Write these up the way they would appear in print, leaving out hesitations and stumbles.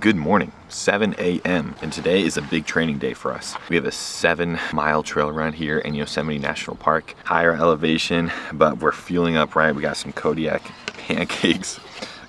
Good morning, 7 a.m. and today is a big training day for us. We have a 7-mile trail run here in Yosemite National Park. Higher elevation, but we're fueling up right. We got some Kodiak pancakes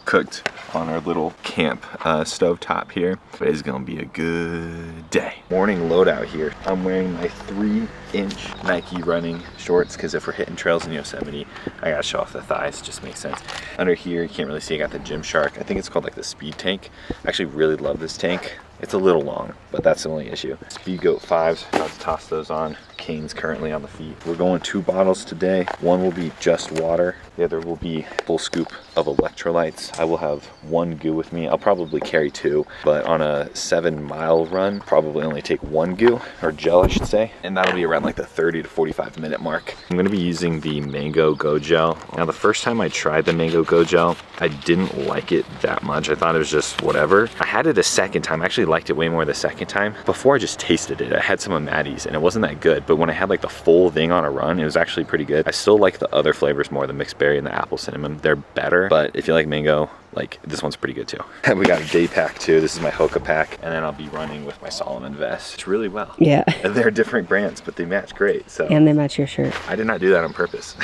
cooked on our little camp stovetop here. But it's gonna be a good day. Morning loadout here. I'm wearing my 3-inch Nike running shorts because if we're hitting trails in Yosemite, I gotta show off the thighs, just makes sense. Under here, you can't really see, I got the Gymshark. I think it's called like the Speed Tank. I actually really love this tank. It's a little long, but that's the only issue. Speed Goat 5s, let's toss those on. Cane's currently on the feet. We're going 2 bottles today. One will be just water. The other will be full scoop of electrolytes. I will have 1 goo with me. I'll probably carry 2, but on a 7-mile run, probably only take 1 goo, or gel I should say. And that'll be around like the 30 to 45 minute mark. I'm gonna be using the Mango Go Gel. Now the first time I tried the Mango Go Gel, I didn't like it that much. I thought it was just whatever. I had it a second time. I actually liked it way more the second time. Before I just tasted it. I had some of Maddie's and it wasn't that good, but when I had like the full thing on a run, it was actually pretty good. I still like the other flavors more, the mixed berry and the apple cinnamon. They're better, but if you like mango, like this one's pretty good too. And we got a day pack too. This is my Hoka pack, and then I'll be running with my Solomon vest. It's really well. Yeah. And they're different brands, but they match great. So. And they match your shirt. I did not do that on purpose.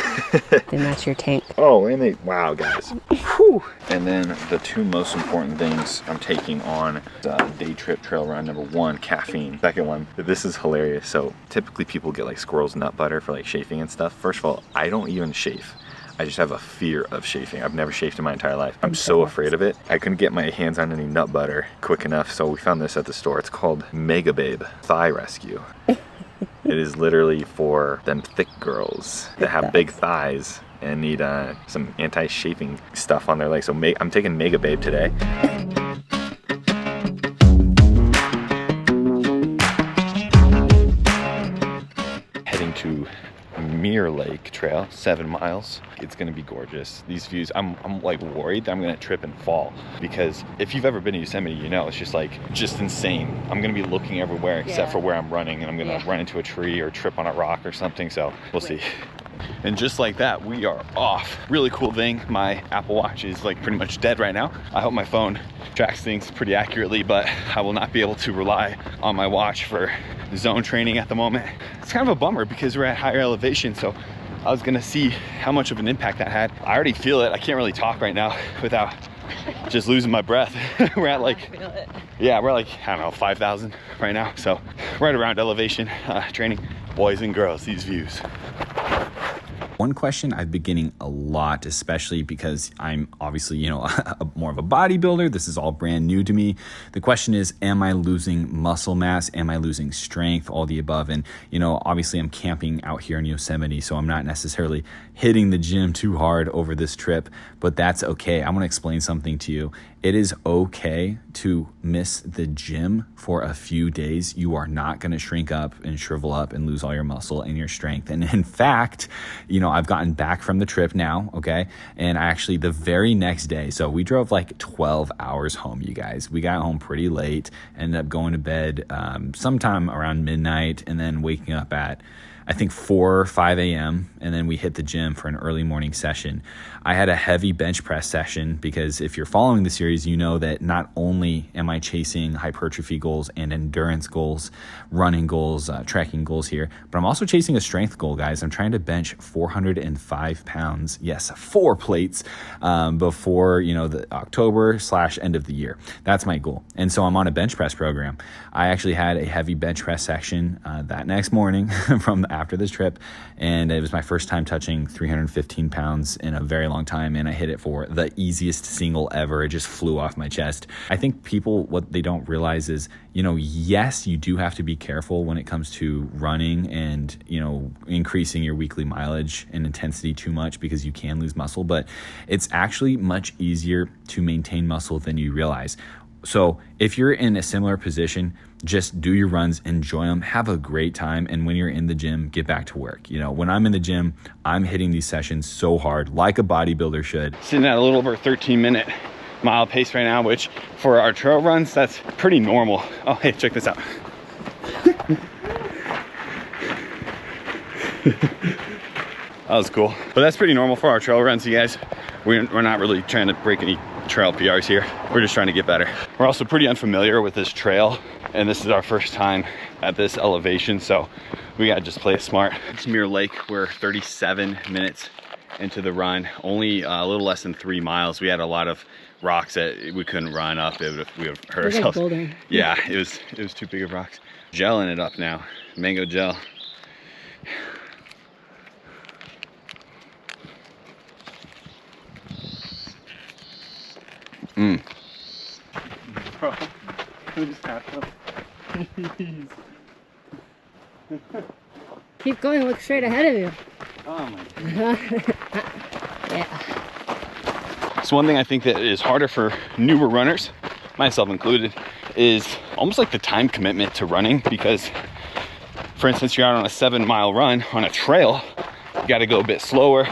They match your tank. Oh, and they, wow guys. Whew. And then the 2 most important things I'm taking on the day trip trail run. Number 1, caffeine. Second one, this is hilarious. So typically people get like squirrel's nut butter for like chafing and stuff. First of all, I don't even chafe. I just have a fear of chafing. I've never chafed in my entire life. I'm so afraid of it. I couldn't get my hands on any nut butter quick enough, so we found this at the store. It's called Mega Babe Thigh Rescue. It is literally for them thick girls that have big thighs and need some anti-chafing stuff on their legs. So I'm taking Mega Babe today. Heading to Mirror Lake Trail, 7 miles. It's gonna be gorgeous. These views, I'm like worried that I'm gonna trip and fall, because if you've ever been to Yosemite, you know it's just insane. I'm gonna be looking everywhere except for where I'm running, and I'm gonna run into a tree or trip on a rock or something, so we'll see. And just like that, we are off. Really cool thing, my Apple Watch is like pretty much dead right now. I hope my phone tracks things pretty accurately, but I will not be able to rely on my watch for zone training at the moment. It's kind of a bummer because we're at higher elevation, so I was gonna see how much of an impact that had. I already feel it. I can't really talk right now without just losing my breath. We're at like, yeah, we're like, I don't know, 5,000 right now. So right around elevation training. Boys and girls, these views. One question I've been getting a lot, especially because I'm obviously, more of a bodybuilder. This is all brand new to me. The question is, am I losing muscle mass? Am I losing strength? All the above. And, obviously I'm camping out here in Yosemite, so I'm not necessarily hitting the gym too hard over this trip, but that's okay. I'm going to explain something to you. It is okay to miss the gym for a few days. You are not going to shrink up and shrivel up and lose all your muscle and your strength. And in fact, I've gotten back from the trip now, okay? And actually the very next day, so we drove like 12 hours home, you guys. We got home pretty late, ended up going to bed sometime around midnight, and then waking up at I think 4 or 5 a.m. and then we hit the gym for an early morning session. I had a heavy bench press session because if you're following the series, you know that not only am I chasing hypertrophy goals and endurance goals, running goals, trekking goals here, but I'm also chasing a strength goal, guys. I'm trying to bench 405 pounds. Yes, 4 plates before, the October/end of the year. That's my goal. And so I'm on a bench press program. I actually had a heavy bench press session that next morning after this trip, and it was my first time touching 315 pounds in a very long time, and I hit it for the easiest single ever. It just flew off my chest. I think people, what they don't realize is, yes, you do have to be careful when it comes to running and, increasing your weekly mileage and intensity too much, because you can lose muscle, but it's actually much easier to maintain muscle than you realize. So if you're in a similar position, just do your runs, enjoy them, have a great time. And when you're in the gym, get back to work. When I'm in the gym, I'm hitting these sessions so hard, like a bodybuilder should. Sitting at a little over 13-minute mile pace right now, which for our trail runs, that's pretty normal. Oh, hey, check this out. That was cool. But that's pretty normal for our trail runs, you guys. We're not really trying to break any trail PRs here. We're just trying to get better. We're also pretty unfamiliar with this trail, and this is our first time at this elevation, so we gotta just play it smart. It's Mirror Lake. We're 37 minutes into the run, only a little less than 3 miles. We had a lot of rocks that we couldn't run up. We would have hurt ourselves. Like yeah, it was too big of rocks. Gelling it up now, mango gel. Bro, just Keep going, look straight ahead of you. oh my God. Yeah. So one thing I think that is harder for newer runners, myself included, is almost like the time commitment to running, because for instance, you're out on a 7-mile run on a trail, you got to go a bit slower.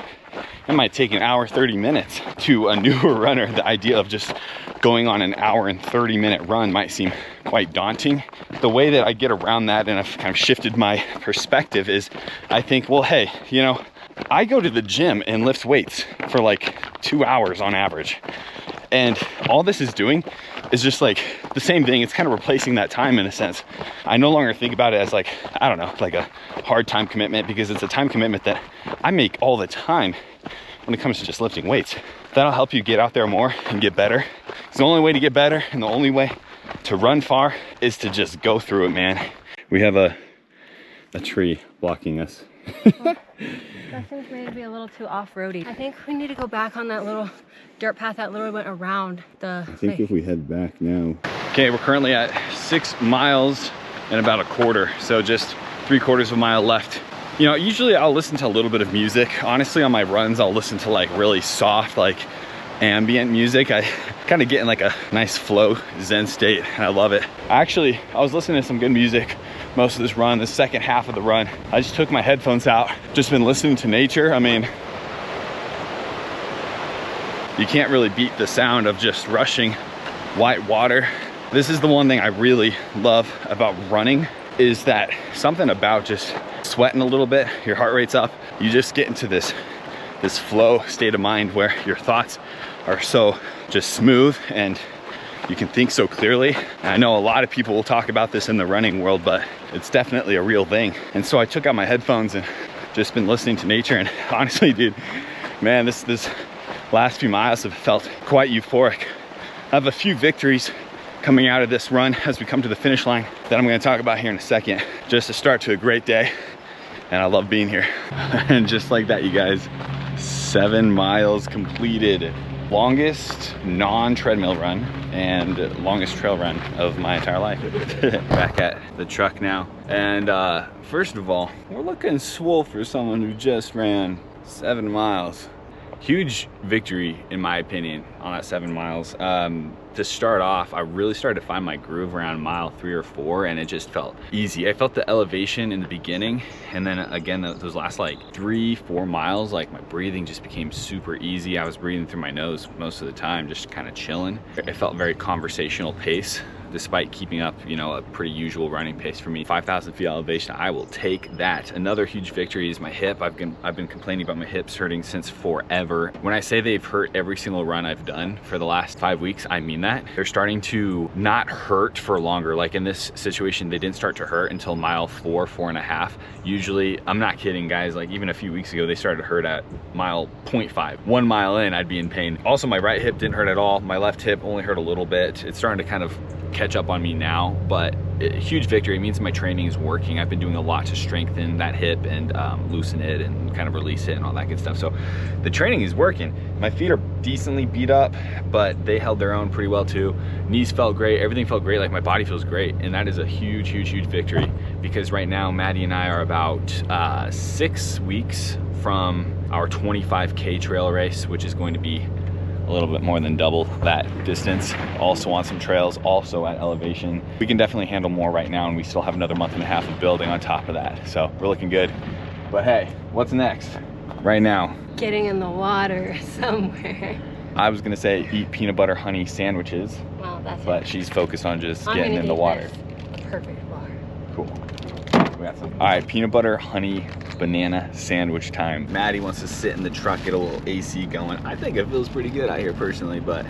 It might take an hour, 30 minutes. To a newer runner, the idea of just going on an hour and 30-minute run might seem quite daunting. The way that I get around that, and I've kind of shifted my perspective, is I think, well, hey, you know, I go to the gym and lift weights for like 2 hours on average. And all this is doing is just like the same thing. It's kind of replacing that time in a sense. I no longer think about it as like, I don't know, like a hard time commitment, because it's a time commitment that I make all the time when it comes to just lifting weights. That'll help you get out there more and get better. It's the only way to get better, and the only way to run far is to just go through it, man. We have a tree blocking us. That seems maybe to be a little too off-roady. I think we need to go back on that little dirt path that literally went around the... I think if we head back now. Okay, we're currently at 6 miles and about a quarter. So just 3/4 of a mile left. You know, usually I'll listen to a little bit of music. Honestly, on my runs, I'll listen to like really soft, like ambient music. I kind of get in like a nice flow zen state, and I love it. Actually, I was listening to some good music most of this run, the second half of the run. I just took my headphones out, just been listening to nature. I mean, you can't really beat the sound of just rushing white water. This is the one thing I really love about running, is that something about just sweating a little bit, your heart rate's up, you just get into this flow state of mind where your thoughts are so just smooth and you can think so clearly. And I know a lot of people will talk about this in the running world, but it's definitely a real thing. And so I took out my headphones and just been listening to nature, and honestly, dude, man, this last few miles have felt quite euphoric. I have a few victories coming out of this run as we come to the finish line that I'm going to talk about here in a second. Just a start to a great day, and I love being here. And just like that, you guys, 7 miles completed. Longest non-treadmill run and longest trail run of my entire life. Back at the truck now, and first of all, we're looking swole for someone who just ran 7 miles. Huge victory in my opinion on that 7 miles. To start off, I really started to find my groove around mile 3 or 4, and it just felt easy. I felt the elevation in the beginning, and then again those last like 3-4 miles, like my breathing just became super easy. I was breathing through my nose most of the time, just kind of chilling. It felt very conversational pace, despite keeping up, you know, a pretty usual running pace for me. 5,000 feet elevation, I will take that. Another huge victory is my hip. I've been complaining about my hips hurting since forever. When I say they've hurt every single run I've done for the last 5 weeks, I mean that. They're starting to not hurt for longer. Like in this situation, they didn't start to hurt until mile 4.5. Usually, I'm not kidding, guys, like even a few weeks ago, they started to hurt at mile 0.5. 1 mile in, I'd be in pain. Also, my right hip didn't hurt at all. My left hip only hurt a little bit. It's starting to kind of catch up on me now, but a huge victory. It means my training is working. I've been doing a lot to strengthen that hip and loosen it and kind of release it and all that good stuff. So the training is working. My feet are decently beat up, but they held their own pretty well too. Knees felt great. Everything felt great. Like my body feels great. And that is a huge, huge, huge victory, because right now Maddie and I are about 6 weeks from our 25K trail race, which is going to be a little bit more than double that distance. Also on some trails, also at elevation. We can definitely handle more right now, and we still have another 1.5 months of building on top of that. So we're looking good. But hey, what's next? Right now, Getting in the water somewhere. I was gonna say eat peanut butter honey sandwiches, Well, that's but it. she's focused on just I'm getting gonna in the eat water. this. The perfect bar. Cool. We got some. All right, peanut butter honey banana sandwich time. Maddie wants to sit in the truck, get a little AC going. I think it feels pretty good out here personally, but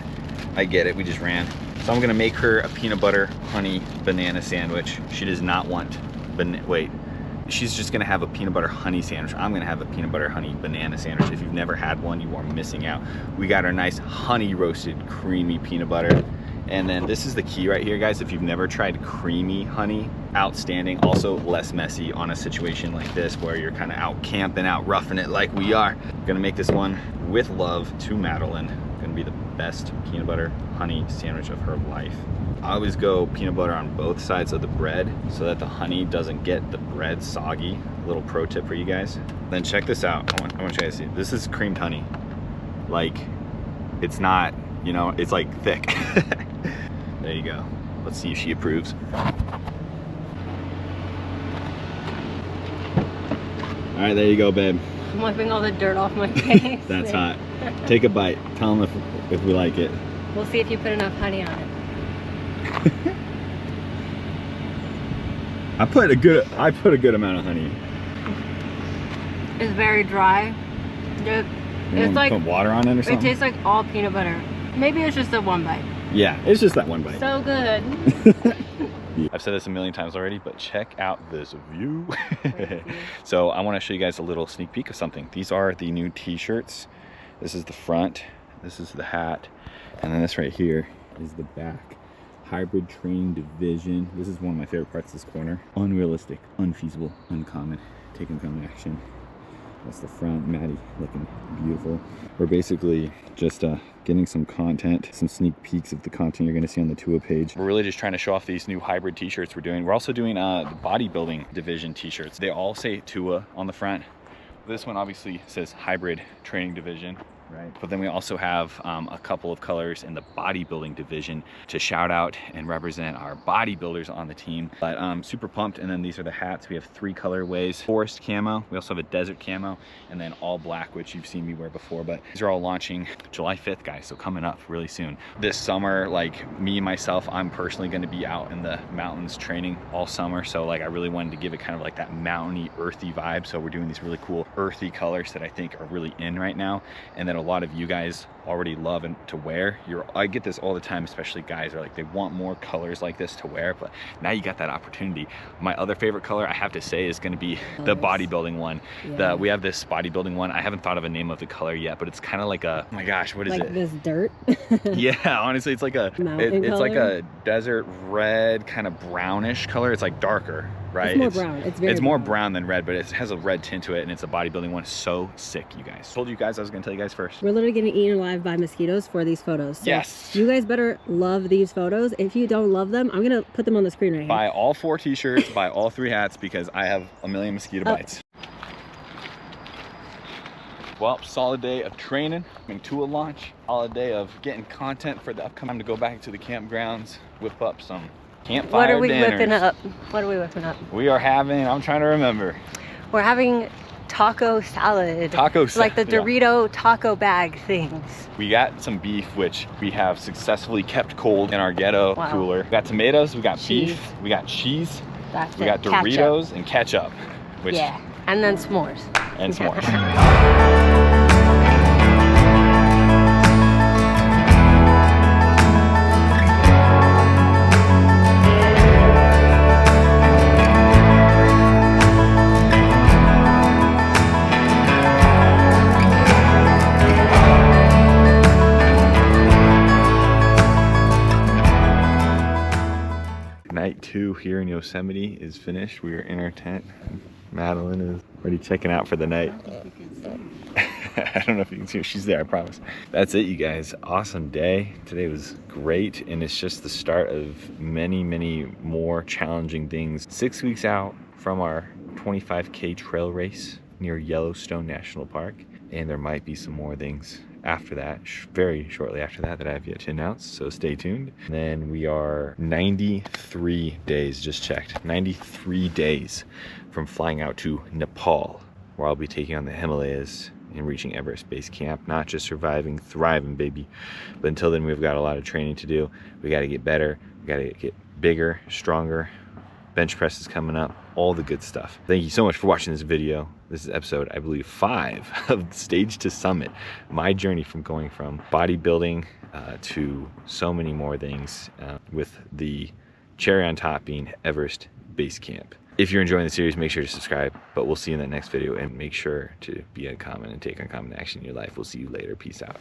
I get it, we just ran. So I'm gonna make her a peanut butter honey banana sandwich. She does not want, wait. She's just gonna have a peanut butter honey sandwich. I'm gonna have a peanut butter honey banana sandwich. If you've never had one, you are missing out. We got our nice honey roasted creamy peanut butter. And then this is the key right here, guys. If you've never tried creamy honey, outstanding. Also less messy on a situation like this where you're kind of out camping, out roughing it like we are. Gonna make this one with love to Madeline. Gonna be the best peanut butter honey sandwich of her life. I always go peanut butter on both sides of the bread so that the honey doesn't get the bread soggy. A little pro tip for you guys. Then check this out. I want you guys to see. This is creamed honey. Like, it's not, you know, it's like thick. There you go. Let's see if she approves. All right, there you go, babe. I'm wiping all the dirt off my face. That's hot. Take a bite. Tell them if we like it. We'll see if you put enough honey on it. I put a good amount of honey. It's very dry. It's like put water on it or something. It tastes like all peanut butter. Maybe it's just the one bite. Yeah, it's just that one bite. So good. I've said this a million times already, but check out this view. So I want to show you guys a little sneak peek of something. These are the new t-shirts. This is the front, this is the hat, and then this right here is the back. Hybrid training division. This is one of my favorite parts of this corner. Unrealistic, unfeasible, uncommon. Taking common action. That's the front. Maddie looking beautiful. We're basically just getting some content, some sneak peeks of the content you're going to see on the Tua page. We're really just trying to show off these new hybrid t-shirts we're doing. We're also doing the bodybuilding division t-shirts. They all say Tua on the front. This one obviously says hybrid training division. Right. But then we also have a couple of colors in the bodybuilding division to shout out and represent our bodybuilders on the team. But I'm super pumped. And then these are the hats. We have 3 colorways. Forest camo. We also have a desert camo. And then all black, which you've seen me wear before. But these are all launching July 5th, guys. So coming up really soon. This summer, like me, myself, I'm personally going to be out in the mountains training all summer. So like I really wanted to give it kind of like that mountainy, earthy vibe. So we're doing these really cool earthy colors that I think are really in right now. And then a lot of you guys already love and to wear. I get this all the time, especially guys are like, they want more colors like this to wear, but now you got that opportunity. My other favorite color I have to say is going to be the bodybuilding one. Yeah. We have this bodybuilding one. I haven't thought of a name of the color yet, but it's kind of like a, oh my gosh, what is it? Like this dirt? Yeah, honestly, it's like a, it's like a desert red kind of brownish color. It's like darker, right? It's more brown. It's more brown than red, but it has a red tint to it, and it's a bodybuilding one. So sick, you guys. Told you guys I was going to tell you guys first. We're literally getting eaten alive by mosquitoes for these photos. So yes. You guys better love these photos. If you don't love them, I'm going to put them on the screen right here. Buy all 4 t-shirts, buy all 3 hats, because I have a million mosquito bites. Well, solid day of training, coming to a launch. Solid day of getting content for the upcoming time to go back to the campgrounds, whip up some campfire What are we dinners. whipping up? What are we whipping up? We are having, I'm trying to remember. We're having taco salad. Taco salad. Like the Dorito taco bag things. We got some beef, which we have successfully kept cold in our ghetto cooler. We got tomatoes, we got beef, we got cheese, we got Doritos and ketchup. Which, yeah, and then s'mores. And s'mores. Night 2 here in Yosemite is finished. We are in our tent. Madeline is already checking out for the night. I don't know if you can see her. She's there, I promise. That's it, you guys. Awesome day. Today was great, and it's just the start of many, many more challenging things. 6 weeks out from our 25K trail race near Yellowstone National Park, and there might be some more things after that, very shortly after that, that I have yet to announce, so stay tuned. And then we are 93 days, just checked, 93 days from flying out to Nepal, where I'll be taking on the Himalayas and reaching Everest Base Camp. Not just surviving, thriving, baby. But until then, we've got a lot of training to do. We got to get better, we got to get bigger, stronger. Bench press is coming up, all the good stuff. Thank you so much for watching this video. This is episode, I believe, 5 of Stage to Summit. My journey from going from bodybuilding to so many more things, with the cherry on top being Everest Base Camp. If you're enjoying the series, make sure to subscribe, but we'll see you in that next video, and make sure to be uncommon and take uncommon action in your life. We'll see you later. Peace out.